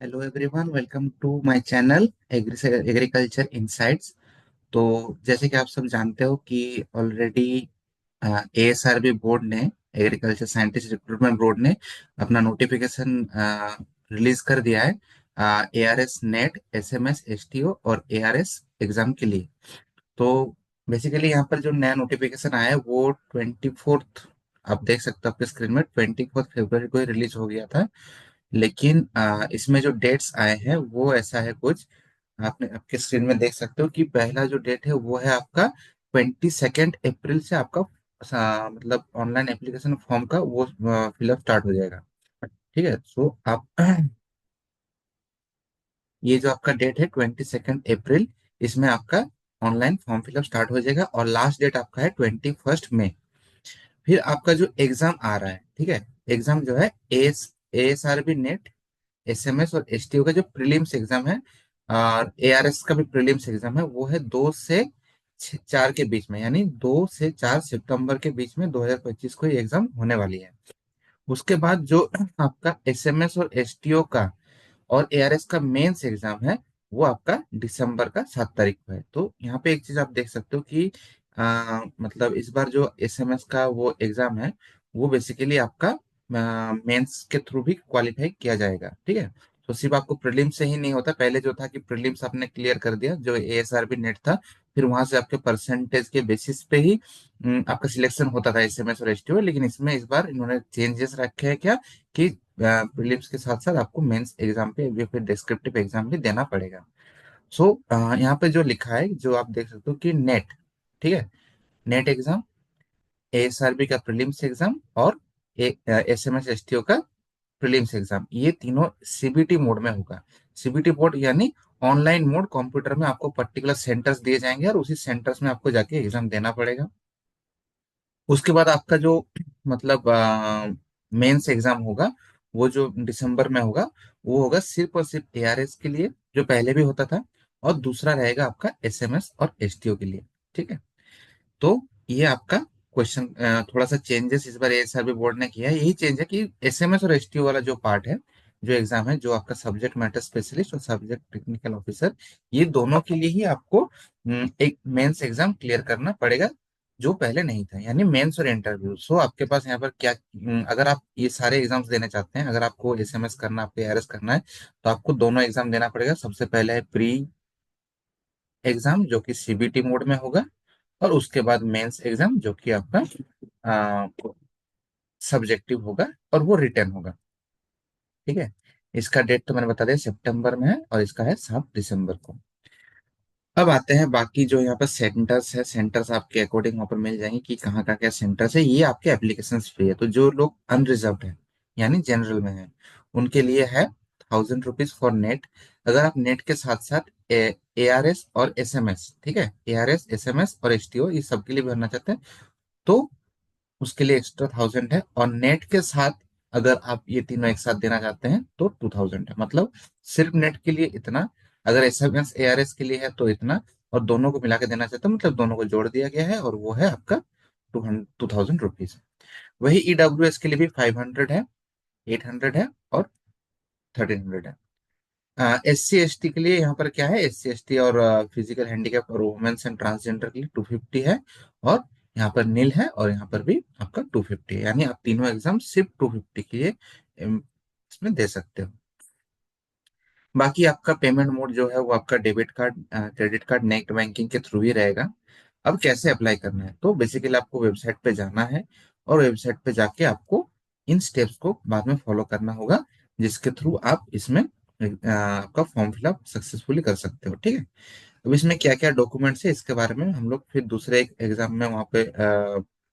Hello everyone, welcome to my channel agriculture insights. तो जैसे कि आप सब जानते हो कि ऑलरेडी एएसआरबी बोर्ड ने, एग्रीकल्चर साइंटिस्ट रिक्रूटमेंट बोर्ड ने अपना नोटिफिकेशन रिलीज कर दिया है एआरएस नेट, एसएमएस, एसटीओ और एआरएस एग्जाम के लिए। तो बेसिकली यहाँ पर जो नया नोटिफिकेशन आया है वो 24th, आप देख सकते हो आपके स्क्रीन में, 24 फरवरी को रिलीज हो गया था। लेकिन इसमें जो डेट्स आए हैं वो ऐसा है कुछ, आपने आपके स्क्रीन में देख सकते हो कि पहला जो डेट है वो है आपका 22 अप्रैल से आपका मतलब ऑनलाइन एप्लीकेशन फॉर्म का वो फिलअप स्टार्ट हो जाएगा। ठीक है, सो आप ये जो आपका डेट है 22 अप्रैल, इसमें आपका ऑनलाइन फॉर्म फिलअप स्टार्ट हो जाएगा और लास्ट डेट आपका है 21 मई। फिर आपका जो एग्जाम आ रहा है, ठीक है, एग्जाम जो है एएसआरबी नेट, एसएमएस और एसटीओ का जो प्रीलिम्स एग्जाम है और एआरएस का भी प्रीलिम्स एग्जाम है, वो है 2 से 4 के बीच में, यानी 2 से 4 सितंबर के बीच में 2025 को ये एग्जाम होने वाली है। उसके बाद जो आपका एसएमएस और एसटीओ का और एआरएस का मेंस एग्जाम है वो आपका दिसंबर का 7 तारीख को है। तो यहाँ पे एक चीज आप देख सकते हो कि मतलब इस बार जो एसएमएस का वो एग्जाम है वो बेसिकली आपका मेंस के थ्रू भी क्वालिफाई किया जाएगा। ठीक है, तो सिर्फ आपको प्रीलिम्स से ही नहीं होता। पहले जो था कि प्रीलिम्स आपने क्लियर कर दिया जो एएसआरबी नेट था, फिर वहां से आपके परसेंटेज के बेसिस पे ही आपका सिलेक्शन होता था एसएमएस और एसटीओ। लेकिन इसमें इस बार इन्होंने चेंजेस रखे हैं क्या, कि प्रीलिम्स के साथ साथ आपको मेंस एग्जाम पे या फिर डिस्क्रिप्टिव एग्जाम भी देना पड़ेगा। सो यहाँ पे जो लिखा है, जो आप देख सकते हो कि नेट, ठीक है, नेट एग्जाम, एएसआरबी का प्रीलिम्स एग्जाम और एसएमएस एसटीओ का प्रीलिम्स एग्जाम, ये तीनों सीबीटी मोड में होगा। सीबीटी मोड यानी ऑनलाइन मोड, कंप्यूटर में आपको पर्टिकुलर सेंटर्स दिए जाएंगे और उसी सेंटर्स में आपको जाके एग्जाम देना पड़ेगा। उसके बाद आपका जो मतलब मेंस एग्जाम होगा वो जो दिसंबर में होगा, वो होगा सिर्फ और सिर्फ एआरएस के लिए जो पहले भी होता था, और दूसरा रहेगा आपका एसएमएस और एसटीओ के लिए। ठीक है, तो ये आपका क्वेश्चन, थोड़ा सा चेंजेस इस बार एएसआरबी बोर्ड ने किया है। यही चेंज है कि एसएमएस और एसटीओ वाला जो पार्ट है, जो एग्जाम है, जो आपका सब्जेक्ट मैटर स्पेशलिस्ट और सब्जेक्ट टेक्निकल ऑफिसर, ये दोनों के लिए ही आपको एक मेंस एग्जाम क्लियर करना पड़ेगा, जो पहले नहीं था, यानी मेंस और इंटरव्यू। सो आपके पास यहाँ पर क्या, अगर आप ये सारे एग्जाम्स देने चाहते हैं, अगर आपको एसएमएस करना, आपको एआरएस करना है, तो आपको दोनों एग्जाम देना पड़ेगा। सबसे पहले है प्री एग्जाम जो कि सीबीटी मोड में होगा, और उसके बाद मेंस एग्जाम जो कि आपका सब्जेक्टिव होगा और वो रिटर्न होगा। ठीक है, इसका डेट तो मैंने बता दिया, सितंबर में है, और इसका है 7 दिसंबर को। अब आते हैं बाकी जो यहाँ पर सेंटर्स है, सेंटर्स आपके अकॉर्डिंग वहाँ पर मिल जाएंगे कि कहाँ का क्या सेंटर्स है। ये आपके एप्लीकेशन फी है, तो जो लोग अनरिजर्व्ड है यानी जनरल में है, उनके लिए है 1000 रुपीज फॉर नेट। अगर आप नेट के साथ साथ एआरएस और एसएमएस, ठीक है, एआरएस, एसएमएस और एसटीओ, ये सबके लिए भरना चाहते हैं तो उसके लिए एक्स्ट्रा 1000 है। और नेट के साथ अगर आप ये तीनों एक साथ देना चाहते हैं तो 2000 है। मतलब सिर्फ नेट के लिए इतना, अगर एसएमएस एआरएस के लिए है तो इतना, और दोनों को मिला के देना चाहते हैं मतलब दोनों को जोड़ दिया गया है, और वो है आपका 2000 रुपीज। वही ईडब्ल्यूएस के लिए भी 500 है, 800 है और 1300 है। एस सी एस टी के लिए यहाँ पर क्या है, एस सी एस टी और फिजिकल हैंडीकैप और वुमेन्स एंड ट्रांसजेंडर के लिए 250 है, और यहाँ पर नील है, और यहाँ पर भी आपका 250 है। यानी आप तीनों एग्जाम सिर्फ 250 के लिए इसमें दे सकते हो। बाकी आपका पेमेंट मोड जो है वो आपका debit card, credit card, net banking के थ्रू ही रहेगा। अब कैसे अप्लाई करना है, तो बेसिकली आपको वेबसाइट पे जाना है, और वेबसाइट पे जाके आपको इन स्टेप्स को बाद में फॉलो करना होगा, जिसके थ्रू आप इसमें आपका फॉर्म फिलअप सक्सेसफुली कर सकते हो। ठीक है, अब इसमें क्या क्या डॉक्यूमेंट्स है इसके बारे में हम लोग फिर दूसरे एक एग्जाम में वहाँ पे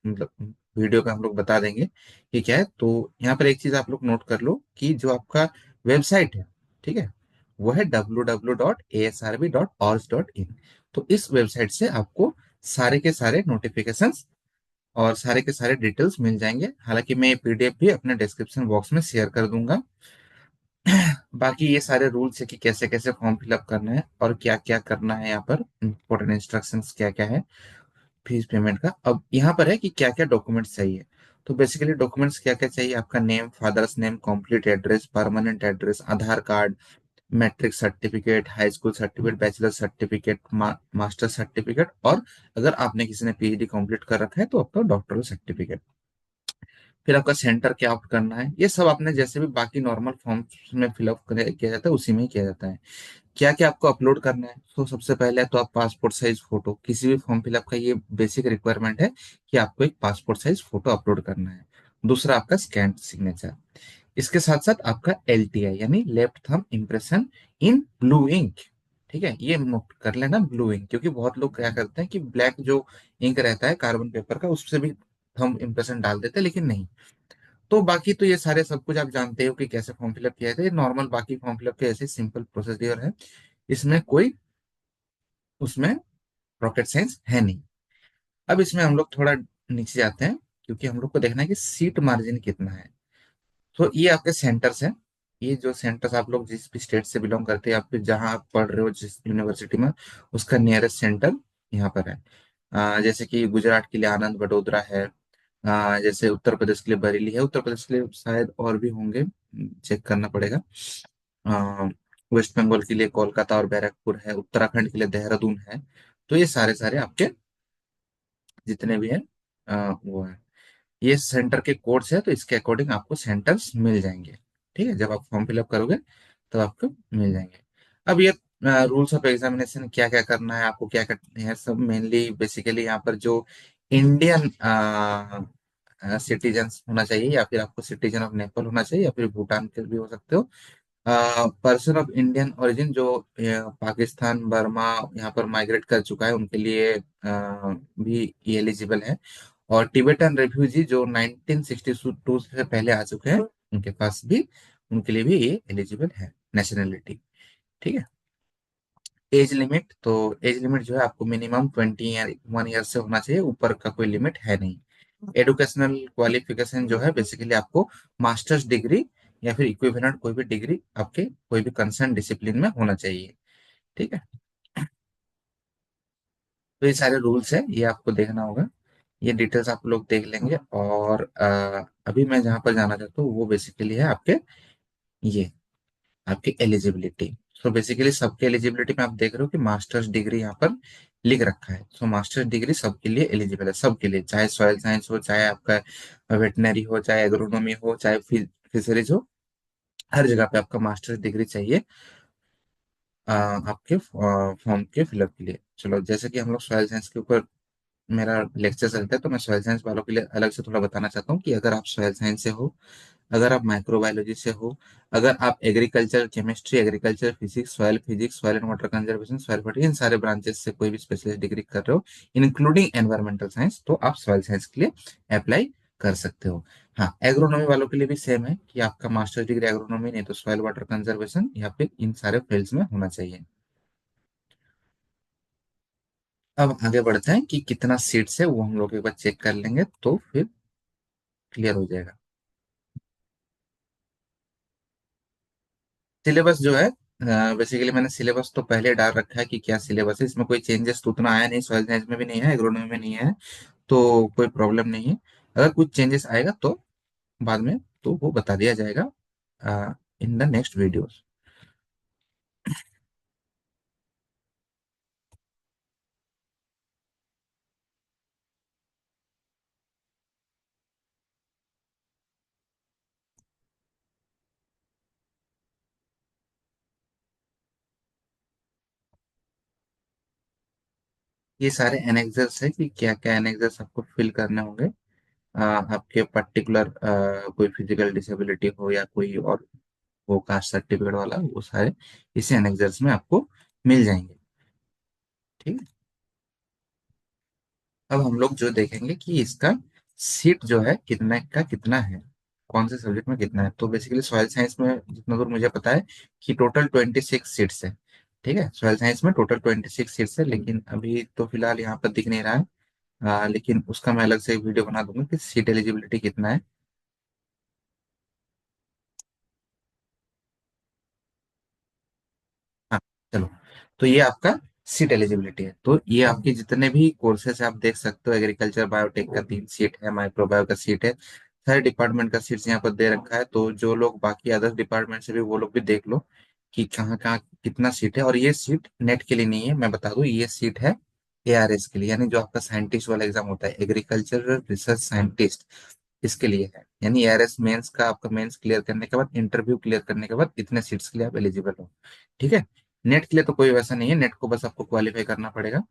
मतलब वीडियो पे हम लोग बता देंगे कि क्या है। तो यहाँ पर एक चीज आप लोग नोट कर लो कि जो आपका वेबसाइट है, ठीक है, वो है www.asrb.org.in। तो इस वेबसाइट से आपको सारे के सारे नोटिफिकेशंस और सारे के सारे डिटेल्स मिल जाएंगे। हालांकि मैं ये पीडीएफ भी अपने डिस्क्रिप्शन बॉक्स में शेयर कर दूंगा। बाकी ये सारे रूल्स है कि कैसे कैसे फॉर्म फिलअप करना है और क्या क्या करना है, यहाँ पर इम्पोर्टेंट इंस्ट्रक्शंस क्या क्या है, फीस पेमेंट का। अब यहाँ पर है कि क्या क्या डॉक्यूमेंट्स चाहिए। तो बेसिकली डॉक्यूमेंट्स क्या क्या चाहिए, आपका name, father's name, complete address, permanent address, Aadhaar card, matric certificate, high school certificate, bachelor certificate, master certificate, और अगर आपने किसी ने पीएचडी कंप्लीट कर रखा है तो आपका डॉक्टरल सर्टिफिकेट। फिर आपका सेंटर क्या ऑप्ट करना है, ये सब आपने जैसे भी बाकी नॉर्मल फॉर्म्स में फिलअप किया जाता है उसी में ही किया जाता है। क्या क्या आपको अपलोड करना है, तो सबसे पहले तो आप पासपोर्ट साइज फोटो, किसी भी फॉर्म फिलअप का ये बेसिक रिक्वायरमेंट है कि आपको एक पासपोर्ट साइज फोटो अपलोड करना है। दूसरा आपका स्कैन सिग्नेचर। इसके साथ साथ आपका एलटीआई यानी left thumb impression in blue ink. ठीक है, ये नोट कर लेना ब्लू इंक, क्योंकि बहुत लोग क्या करते हैं कि ब्लैक जो इंक रहता है कार्बन पेपर का उससे भी थंब इम्प्रेशन डाल देते हैं, लेकिन नहीं। तो बाकी तो ये सारे सब कुछ आप जानते हो कि कैसे फॉर्म फिलअप किया जाता है, नॉर्मल बाकी फॉर्म फिलअप के ऐसे सिंपल प्रोसीजर है। इसमें कोई उसमें रॉकेट साइंस है नहीं। अब इसमें हम लोग थोड़ा नीचे जाते हैं, क्योंकि हम लोग को देखना है कि सीट मार्जिन कितना है। तो ये आपके सेंटर्स हैं। ये जो सेंटर्स आप लोग जिस भी स्टेट से बिलोंग करते हैं या फिर जहां आप पढ़ रहे हो जिस यूनिवर्सिटी में, उसका नियरेस्ट सेंटर यहाँ पर है। जैसे कि गुजरात के लिए आनंद वडोदरा है। जैसे उत्तर प्रदेश के लिए बरेली है, उत्तर प्रदेश के लिए शायद और भी होंगे, चेक करना पड़ेगा। वेस्ट बंगाल के लिए कोलकाता और बैरकपुर है, उत्तराखंड के लिए देहरादून है। तो ये सारे सारे आपके जितने भी हैं वो है। ये सेंटर के कोड्स है, तो इसके अकॉर्डिंग आपको सेंटर्स मिल जाएंगे। ठीक है, जब आप फॉर्म फिलअप करोगे तब आपको मिल जाएंगे। अब ये रूल्स ऑफ एग्जामिनेशन क्या क्या करना है, आपको क्या करना है, सब मेनली बेसिकली यहाँ पर जो इंडियन सिटीजन होना चाहिए, या फिर आपको सिटीजन ऑफ नेपाल होना चाहिए, या फिर भूटान के भी हो सकते हो। पर्सन ऑफ इंडियन ओरिजिन जो पाकिस्तान, बर्मा यहाँ पर माइग्रेट कर चुका है उनके लिए भी ये एलिजिबल है। और टिबेटन रेफ्यूजी जो 1962 से पहले आ चुके हैं उनके पास भी, उनके लिए भी ये एलिजिबल है नेशनलिटी। ठीक है। एज लिमिट, तो एज लिमिट जो है आपको मिनिमम 21 ईयर से होना चाहिए, ऊपर का कोई लिमिट है नहीं। एडुकेशनल क्वालिफिकेशन जो है बेसिकली आपको मास्टर्स डिग्री या फिर इक्विवेलेंट कोई भी डिग्री आपके कोई भी कंसर्न डिसिप्लिन में होना चाहिए। ठीक है। तो ये सारे रूल्स है, ये आपको देखना होगा। ये डिटेल्स आप लोग देख लेंगे। और अभी मैं जहां पर जाना चाहता हूँ वो बेसिकली है आपके ये आपकी एलिजिबिलिटी। सो बेसिकली सबके एलिजिबिलिटी में आप देख रहे हो कि मास्टर्स डिग्री यहाँ पर लिख रखा है। सो मास्टर्स डिग्री सबके लिए एलिजिबल है, सबके लिए, चाहे सॉइल साइंस हो, चाहे आपका वेटनरी हो, चाहे एग्रोनॉमी हो, चाहे फिशरीज हो, हर जगह पे आपका मास्टर्स डिग्री चाहिए आपके फॉर्म के फिलअप के लिए। चलो, जैसे कि हम लोग सॉइल साइंस के ऊपर मेरा लेक्चर चलता है, तो मैं सॉइल साइंस वालों के लिए अलग से थोड़ा बताना चाहता हूँ कि अगर आप सॉइल साइंस से हो, अगर आप माइक्रोबायोलॉजी से हो, अगर आप agriculture chemistry, agriculture physics, soil and water conservation, soil fertiliser, इन सारे ब्रांचेस से कोई भी स्पेशलिस्ट डिग्री कर रहे हो, इंक्लूडिंग एनवायरमेंटल साइंस, तो आप सॉइल साइंस के लिए अप्लाई कर सकते हो। हाँ, एग्रोनॉमी वालों के लिए भी सेम है कि आपका मास्टर डिग्री एग्रोनॉमी नहीं तो सॉइल वाटर कंजर्वेशन या फिर इन सारे फील्ड्स में होना चाहिए। अब आगे बढ़ते हैं कि कितना सीट्स है, वो हम लोग एक बार चेक कर लेंगे तो फिर क्लियर हो जाएगा। सिलेबस जो है, बेसिकली मैंने सिलेबस तो पहले डाल रखा है कि क्या सिलेबस है, इसमें कोई चेंजेस तो उतना आया नहीं, सॉइल साइंस में भी नहीं है, एग्रोनॉमी में नहीं है, तो कोई प्रॉब्लम नहीं है। अगर कुछ चेंजेस आएगा तो बाद में तो वो बता दिया जाएगा इन द नेक्स्ट वीडियोस। ये सारे एनेक्सर्स है कि क्या क्या एनेक्सर्स आपको फिल करने होंगे। आपके पर्टिकुलर कोई फिजिकल डिसेबिलिटी हो या कोई और वो कास्ट सर्टिफिकेट वाला, वो सारे इसी एनेक्सर्स में आपको मिल जाएंगे। ठीक है। अब हम लोग जो देखेंगे कि इसका सीट जो है कितने का कितना है, कौन से सब्जेक्ट में कितना है। तो बेसिकली सॉइल साइंस में जितना दूर मुझे पता है कि टोटल 26 सीट्स है। ठीक है, सॉइल साइंस में टोटल 26 सीट्स है, लेकिन अभी तो फिलहाल यहाँ पर दिख नहीं रहा है। लेकिन उसका मैं अलग से एक वीडियो बना दूंगा कि सीट एलिजिबिलिटी कितना है। हाँ, चलो। तो ये आपका सीट एलिजिबिलिटी है। तो ये आपके जितने भी कोर्सेस आप देख सकते हो, एग्रीकल्चर बायोटेक का 3 सीट है, माइक्रोबायो का सीट है, सारे डिपार्टमेंट का सीट्स यहाँ पर दे रखा है। तो जो लोग बाकी अदर डिपार्टमेंट से भी, वो लोग भी देख लो कि कहाँ कहाँ कितना सीट है। और ये सीट नेट के लिए नहीं है, मैं बता दूं, ये सीट है एआरएस के लिए, यानी जो आपका साइंटिस्ट वाला एग्जाम होता है, एग्रीकल्चर रिसर्च साइंटिस्ट, इसके लिए है। यानी एआरएस मेंस का आपका मेंस क्लियर करने के बाद, इंटरव्यू क्लियर करने के बाद इतने सीट्स के लिए आप एलिजिबल हो। ठीक है। नेट के लिए तो कोई वैसा नहीं है, नेट को बस आपको क्वालिफाई करना पड़ेगा।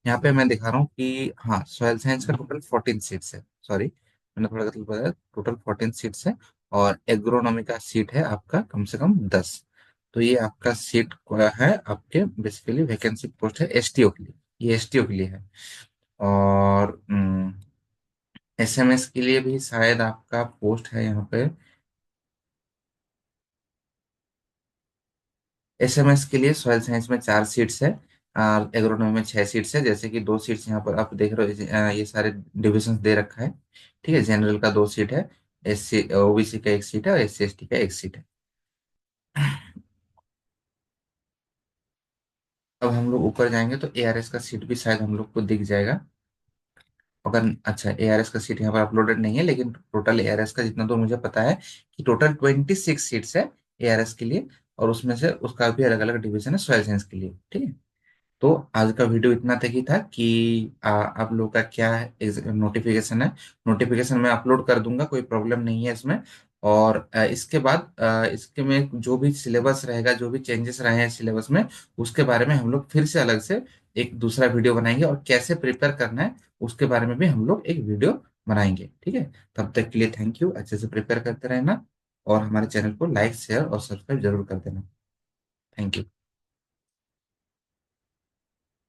यहाँ पे मैं दिखा रहा हूँ कि हाँ, सॉइल साइंस का टोटल 14 सीट्स है, सॉरी मैंने थोड़ा गलत बताया, टोटल 14 सीट्स है। और एग्रोनॉमी का सीट है आपका कम से कम 10। तो ये आपका सीट है आपके, बेसिकली वैकेंसी पोस्ट है एसटीओ के लिए, ये एसटीओ के लिए है। और एसएमएस के लिए भी शायद आपका पोस्ट है यहाँ पे। एसएमएस के लिए सॉइल साइंस में 4 सीट्स है, और एग्रोनॉमी में 6 सीट्स है। जैसे कि 2 सीट्स यहाँ पर आप देख रहे हो, ये सारे डिविजन दे रखा है। ठीक है, जनरल का 2 सीट है, एससी ओबीसी का 1 सीट है, और एससी एसटी का 1 सीट है। अब हम लोग ऊपर जाएंगे तो एआरएस का सीट भी शायद हम लोग को दिख जाएगा। अगर अच्छा, एआरएस का सीट यहाँ पर अपलोडेड नहीं है, लेकिन टोटल एआरएस का जितना दूर मुझे पता है कि टोटल 26 सीट्स है एआरएस के लिए। और उसमें से उसका भी अलग अलग डिवीजन है सॉइल साइंस के लिए। ठीक है। तो आज का वीडियो इतना तक ही था कि आप लोग का क्या नोटिफिकेशन है, नोटिफिकेशन मैं अपलोड कर दूंगा, कोई प्रॉब्लम नहीं है इसमें। और इसके बाद इसके में जो भी सिलेबस रहेगा, जो भी चेंजेस रहे हैं सिलेबस में, उसके बारे में हम लोग फिर से अलग से एक दूसरा वीडियो बनाएंगे, और कैसे प्रिपेयर करना है उसके बारे में भी हम लोग एक वीडियो बनाएंगे। ठीक है। तब तक के लिए थैंक यू, अच्छे से प्रिपेयर करते रहना, और हमारे चैनल को लाइक शेयर और सब्सक्राइब जरूर कर देना। Thank you.